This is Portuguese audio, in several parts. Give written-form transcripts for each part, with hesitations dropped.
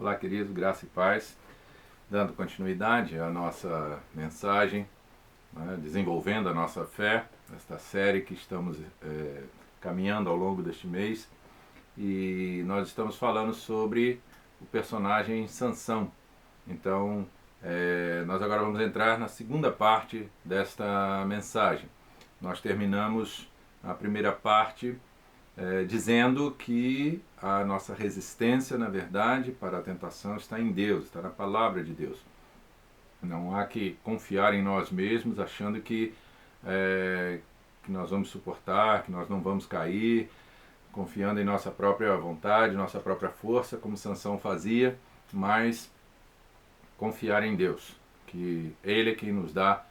Olá, queridos, graça e paz. Dando continuidade à nossa mensagem, né, desenvolvendo a nossa fé, esta série que estamos caminhando ao longo deste mês. E nós estamos falando sobre o personagem Sansão. Então, nós agora vamos entrar na segunda parte desta mensagem. Nós terminamos a primeira parte dizendo que a nossa resistência, na verdade, para a tentação está em Deus, está na palavra de Deus. Não há que confiar em nós mesmos, achando que nós vamos suportar, que nós não vamos cair, confiando em nossa própria vontade, nossa própria força, como Sansão fazia, mas confiar em Deus, que Ele é quem nos dá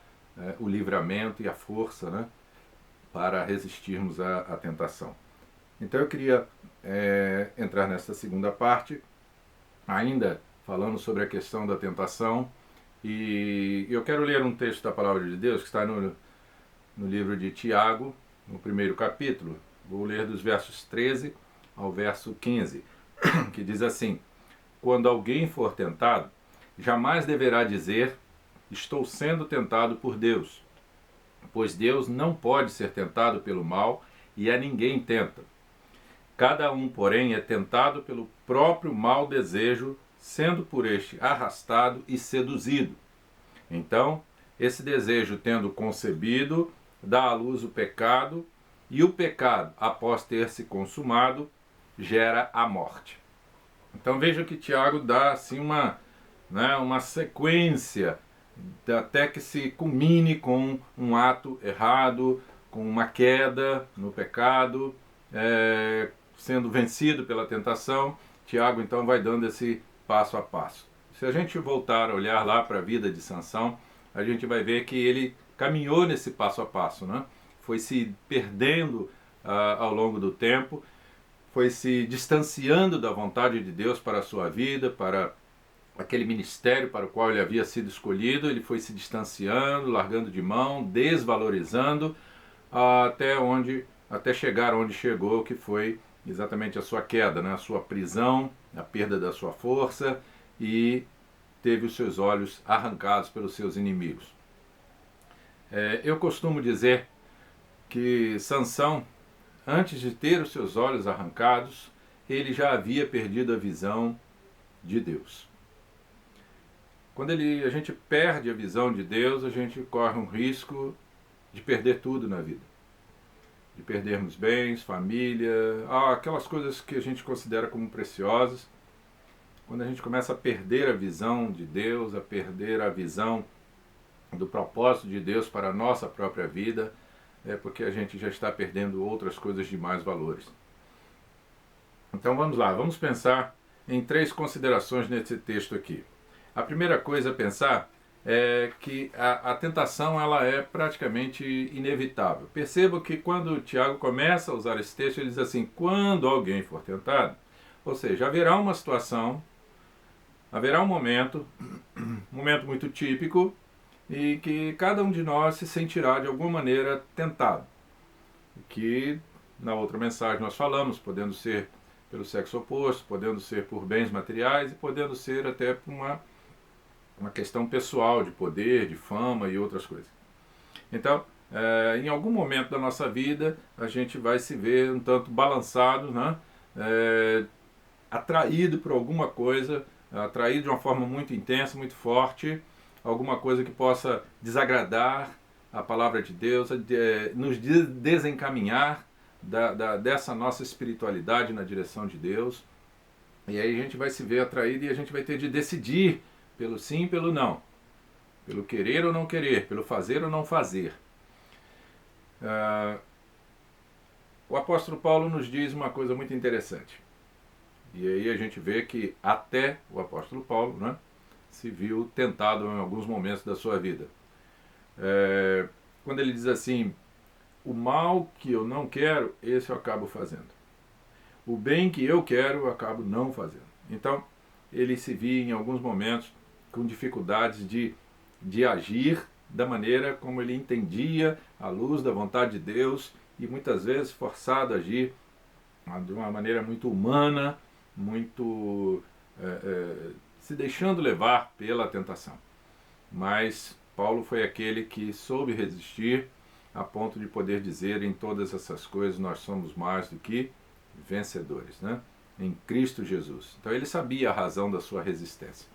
o livramento e a força, né, para resistirmos à tentação. Então eu queria entrar nessa segunda parte, ainda falando sobre a questão da tentação, e eu quero ler um texto da Palavra de Deus que está no livro de Tiago, no primeiro capítulo. Vou ler dos versos 13 ao verso 15, que diz assim: quando alguém for tentado, jamais deverá dizer, estou sendo tentado por Deus, pois Deus não pode ser tentado pelo mal e a ninguém tenta. Cada um, porém, é tentado pelo próprio mau desejo, sendo por este arrastado e seduzido. Então, esse desejo, tendo concebido, dá à luz o pecado, e o pecado, após ter se consumado, gera a morte. Então veja que Tiago dá assim uma sequência até que se culmine com um ato errado, com uma queda no pecado, sendo vencido pela tentação. Tiago então vai dando esse passo a passo. Se a gente voltar a olhar lá para a vida de Sansão, a gente vai ver que ele caminhou nesse passo a passo, né? Foi se perdendo ao longo do tempo, foi se distanciando da vontade de Deus para a sua vida, para aquele ministério para o qual ele havia sido escolhido. Ele foi se distanciando, largando de mão, desvalorizando, até chegar onde chegou, que foi exatamente a sua queda, né? A sua prisão, a perda da sua força, e teve os seus olhos arrancados pelos seus inimigos. Eu costumo dizer que Sansão, antes de ter os seus olhos arrancados, ele já havia perdido a visão de Deus. Quando a gente perde a visão de Deus, a gente corre um risco de perder tudo na vida. De perdermos bens, família, aquelas coisas que a gente considera como preciosas. Quando a gente começa a perder a visão de Deus, a perder a visão do propósito de Deus para a nossa própria vida, é porque a gente já está perdendo outras coisas de mais valores. Então vamos lá, vamos pensar em 3 considerações nesse texto aqui. A primeira coisa a pensar é que a tentação ela é praticamente inevitável. Perceba que quando o Tiago começa a usar esse texto, ele diz assim, quando alguém for tentado, ou seja, haverá uma situação, haverá um momento muito típico, e que cada um de nós se sentirá de alguma maneira tentado. Que na outra mensagem nós falamos, podendo ser pelo sexo oposto, podendo ser por bens materiais e podendo ser até por uma questão pessoal de poder, de fama e outras coisas. Então, em algum momento da nossa vida, a gente vai se ver um tanto balançado, né? Atraído por alguma coisa, atraído de uma forma muito intensa, muito forte, alguma coisa que possa desagradar a palavra de Deus, nos desencaminhar dessa nossa espiritualidade na direção de Deus. E aí a gente vai se ver atraído e a gente vai ter de decidir pelo sim e pelo não, pelo querer ou não querer, pelo fazer ou não fazer. O apóstolo Paulo nos diz uma coisa muito interessante. E aí a gente vê que até o apóstolo Paulo, né, se viu tentado em alguns momentos da sua vida. Quando ele diz assim, o mal que eu não quero, esse eu acabo fazendo. O bem que eu quero, eu acabo não fazendo. Então, ele se via em alguns momentos com dificuldades de agir da maneira como ele entendia, à luz da vontade de Deus, e muitas vezes forçado a agir de uma maneira muito humana, muito se deixando levar pela tentação. Mas Paulo foi aquele que soube resistir a ponto de poder dizer: em todas essas coisas nós somos mais do que vencedores, né? Em Cristo Jesus. Então ele sabia a razão da sua resistência.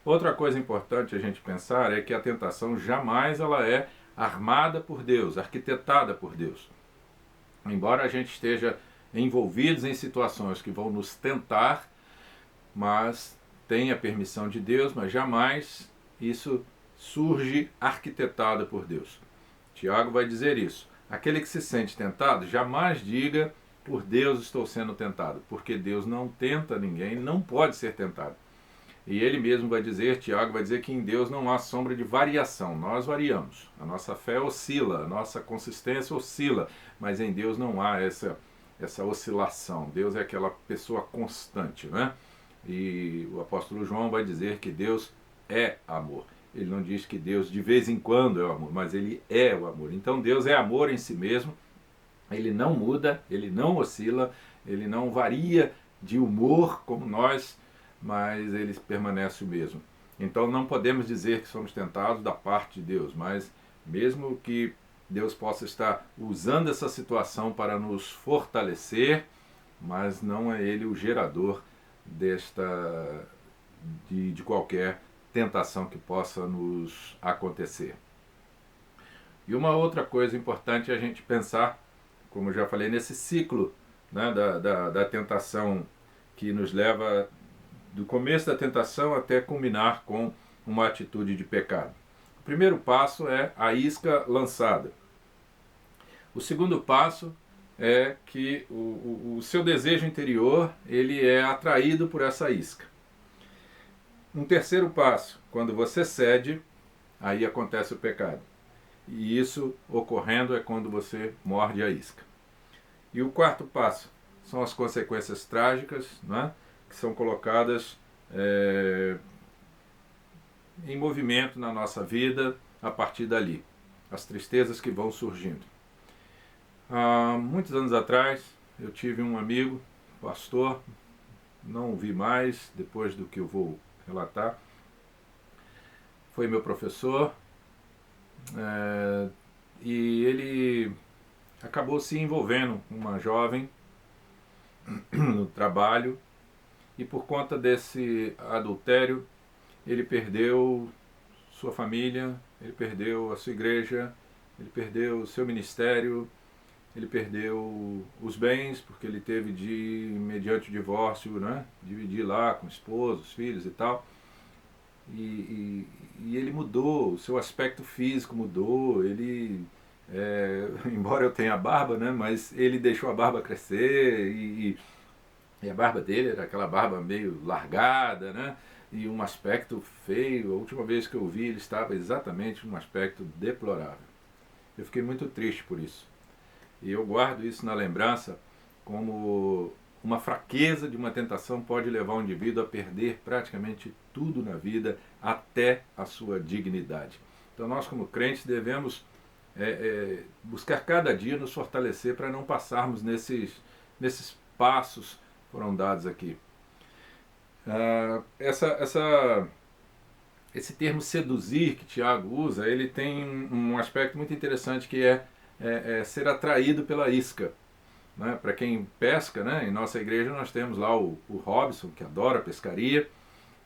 Outra coisa importante a gente pensar é que a tentação jamais ela é armada por Deus, arquitetada por Deus. Embora a gente esteja envolvidos em situações que vão nos tentar, mas tem a permissão de Deus, mas jamais isso surge arquitetado por Deus. Tiago vai dizer isso. Aquele que se sente tentado, jamais diga: por Deus estou sendo tentado, porque Deus não tenta ninguém, não pode ser tentado. E ele mesmo vai dizer, Tiago vai dizer, que em Deus não há sombra de variação. Nós variamos, a nossa fé oscila, a nossa consistência oscila, mas em Deus não há essa oscilação. Deus é aquela pessoa constante, né? E o apóstolo João vai dizer que Deus é amor. Ele não diz que Deus de vez em quando é o amor, mas ele é o amor. Então Deus é amor em si mesmo, ele não muda, ele não oscila, ele não varia de humor como nós, mas ele permanece o mesmo. Então não podemos dizer que somos tentados da parte de Deus, mas mesmo que Deus possa estar usando essa situação para nos fortalecer, mas não é ele o gerador de qualquer tentação que possa nos acontecer. E uma outra coisa importante é a gente pensar, como eu já falei, nesse ciclo, né, da tentação, que nos leva do começo da tentação até culminar com uma atitude de pecado. O primeiro passo é a isca lançada. O segundo passo é que o seu desejo interior ele é atraído por essa isca. Um terceiro passo, quando você cede, aí acontece o pecado. E isso ocorrendo é quando você morde a isca. E o quarto passo são as consequências trágicas, né, que são colocadas em movimento na nossa vida a partir dali. As tristezas que vão surgindo. Há muitos anos atrás, eu tive um amigo, pastor, não o vi mais depois do que eu vou relatar. Foi meu professor, e ele acabou se envolvendo com uma jovem no trabalho, e por conta desse adultério ele perdeu sua família, ele perdeu a sua igreja, ele perdeu o seu ministério, ele perdeu os bens, porque ele teve de, mediante o divórcio, né, dividir lá com o esposo, os filhos e tal. E ele mudou, o seu aspecto físico mudou, ele, embora eu tenha barba, né, mas ele deixou a barba crescer, e a barba dele era aquela barba meio largada, né, e um aspecto feio. A última vez que eu vi ele estava exatamente num aspecto deplorável. Eu fiquei muito triste por isso. E eu guardo isso na lembrança como uma fraqueza de uma tentação pode levar o indivíduo a perder praticamente tudo na vida, até a sua dignidade. Então nós, como crentes, devemos buscar cada dia nos fortalecer para não passarmos nesses passos que foram dados aqui. Esse termo seduzir que Tiago usa, ele tem um aspecto muito interessante, que é ser atraído pela isca. Né? Para quem pesca, né? Em nossa igreja nós temos lá o Robson, que adora pescaria,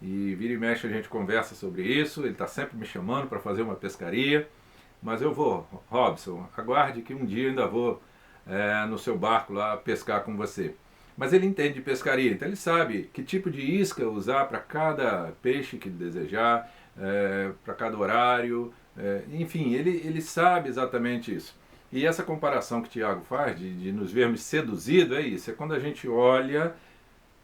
e vira e mexe a gente conversa sobre isso. Ele está sempre me chamando para fazer uma pescaria, mas eu vou, Robson, aguarde que um dia eu ainda vou no seu barco lá pescar com você. Mas ele entende de pescaria, então ele sabe que tipo de isca usar para cada peixe que ele desejar, para cada horário, enfim, ele sabe exatamente isso. E essa comparação que Tiago faz de nos vermos seduzidos é isso, é quando a gente olha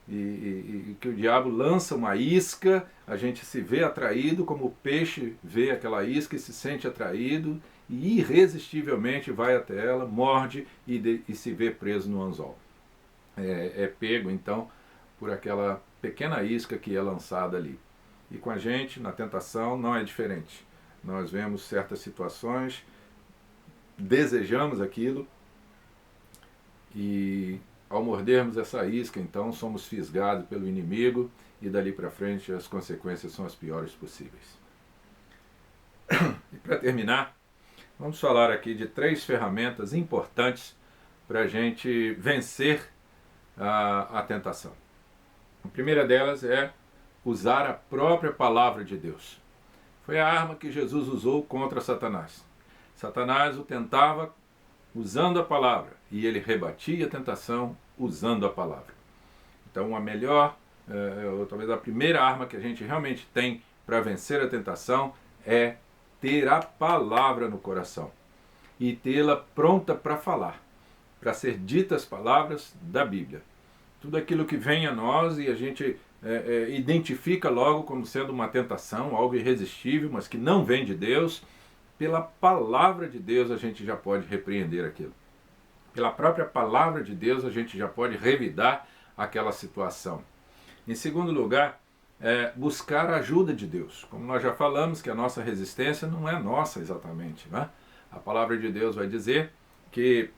e que o diabo lança uma isca, a gente se vê atraído, como o peixe vê aquela isca e se sente atraído, e irresistivelmente vai até ela, morde e se vê preso no anzol. É pego então por aquela pequena isca que é lançada ali. E com a gente, na tentação, não é diferente. Nós vemos certas situações, desejamos aquilo, e ao mordermos essa isca, então somos fisgados pelo inimigo, e dali para frente as consequências são as piores possíveis. E para terminar, vamos falar aqui de 3 ferramentas importantes para a gente vencer a tentação. A primeira delas é usar a própria palavra de Deus. Foi a arma que Jesus usou contra Satanás. Satanás o tentava usando a palavra e ele rebatia a tentação usando a palavra. Então a melhor, talvez a primeira arma que a gente realmente tem para vencer a tentação é ter a palavra no coração e tê-la pronta para falar, para ser ditas as palavras da Bíblia. Tudo aquilo que vem a nós e a gente identifica logo como sendo uma tentação, algo irresistível, mas que não vem de Deus, pela palavra de Deus a gente já pode repreender aquilo. Pela própria palavra de Deus a gente já pode revidar aquela situação. Em segundo lugar, buscar a ajuda de Deus. Como nós já falamos, que a nossa resistência não é nossa exatamente, né? A palavra de Deus vai dizer que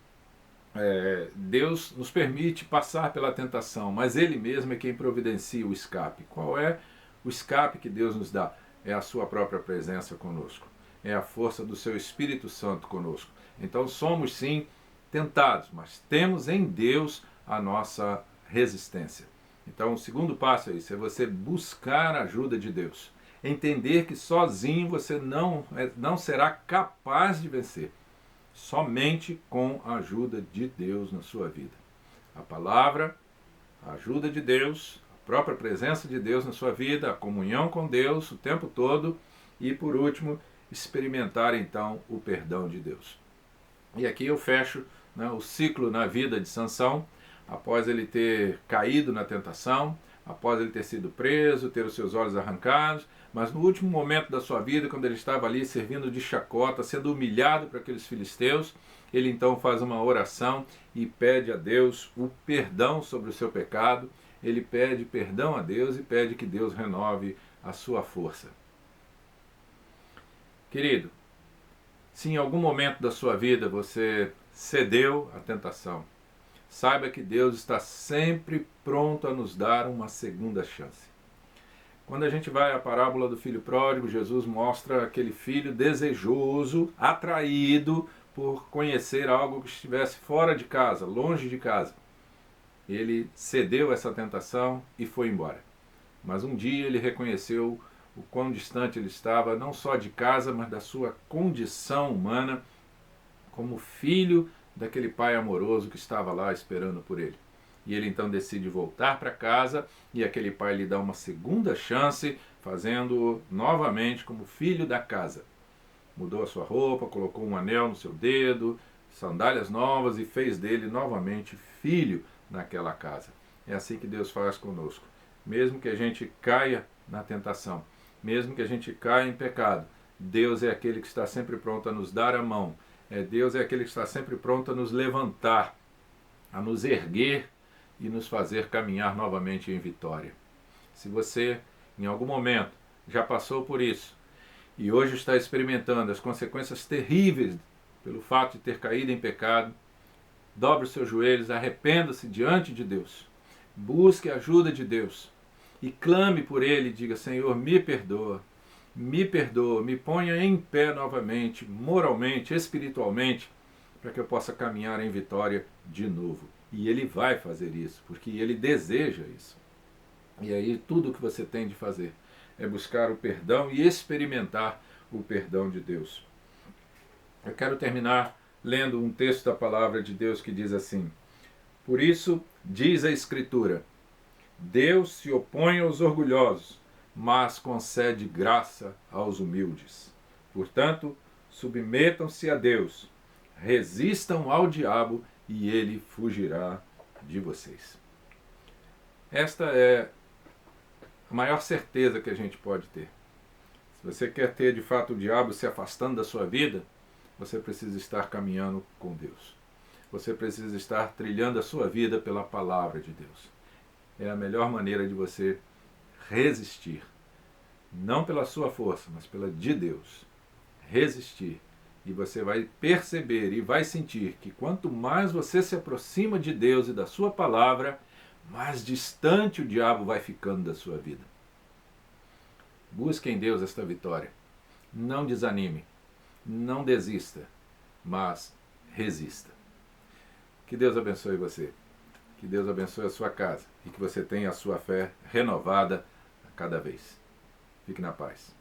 Deus nos permite passar pela tentação, mas Ele mesmo é quem providencia o escape. Qual é o escape que Deus nos dá? É a sua própria presença conosco. É a força do seu Espírito Santo conosco. Então somos sim tentados, mas temos em Deus a nossa resistência. Então o segundo passo é isso, é você buscar a ajuda de Deus. Entender que sozinho você não será capaz de vencer. Somente com a ajuda de Deus na sua vida. A palavra, a ajuda de Deus, a própria presença de Deus na sua vida, a comunhão com Deus o tempo todo e, por último, experimentar então o perdão de Deus. E aqui eu fecho o ciclo na vida de Sansão, após ele ter caído na tentação, após ele ter sido preso, ter os seus olhos arrancados, mas no último momento da sua vida, quando ele estava ali servindo de chacota, sendo humilhado por aqueles filisteus, ele então faz uma oração e pede a Deus o perdão sobre o seu pecado, ele pede perdão a Deus e pede que Deus renove a sua força. Querido, se em algum momento da sua vida você cedeu à tentação, saiba que Deus está sempre pronto a nos dar uma segunda chance. Quando a gente vai à parábola do filho pródigo, Jesus mostra aquele filho desejoso, atraído por conhecer algo que estivesse fora de casa, longe de casa. Ele cedeu a essa tentação e foi embora. Mas um dia ele reconheceu o quão distante ele estava, não só de casa, mas da sua condição humana como filho daquele pai amoroso que estava lá esperando por ele. E ele então decide voltar para casa e aquele pai lhe dá uma segunda chance, fazendo-o novamente como filho da casa. Mudou a sua roupa, colocou um anel no seu dedo, sandálias novas e fez dele novamente filho naquela casa. É assim que Deus faz conosco. Mesmo que a gente caia na tentação, mesmo que a gente caia em pecado, Deus é aquele que está sempre pronto a nos dar a mão. Deus é aquele que está sempre pronto a nos levantar, a nos erguer e nos fazer caminhar novamente em vitória. Se você, em algum momento, já passou por isso e hoje está experimentando as consequências terríveis pelo fato de ter caído em pecado, dobre os seus joelhos, arrependa-se diante de Deus, busque a ajuda de Deus e clame por Ele e diga: Senhor, me perdoa, me ponha em pé novamente, moralmente, espiritualmente, para que eu possa caminhar em vitória de novo. E Ele vai fazer isso, porque Ele deseja isso. E aí tudo o que você tem de fazer é buscar o perdão e experimentar o perdão de Deus. Eu quero terminar lendo um texto da palavra de Deus que diz assim: Por isso, diz a Escritura, Deus se opõe aos orgulhosos, mas concede graça aos humildes. Portanto, submetam-se a Deus, resistam ao diabo e ele fugirá de vocês. Esta é a maior certeza que a gente pode ter. Se você quer ter de fato o diabo se afastando da sua vida, você precisa estar caminhando com Deus. Você precisa estar trilhando a sua vida pela palavra de Deus. É a melhor maneira de você resistir. Não pela sua força, mas pela de Deus. Resistir. E você vai perceber e vai sentir que quanto mais você se aproxima de Deus e da sua palavra, mais distante o diabo vai ficando da sua vida. Busque em Deus esta vitória. Não desanime, não desista, mas resista. Que Deus abençoe você, que Deus abençoe a sua casa e que você tenha a sua fé renovada a cada vez. Fique na paz.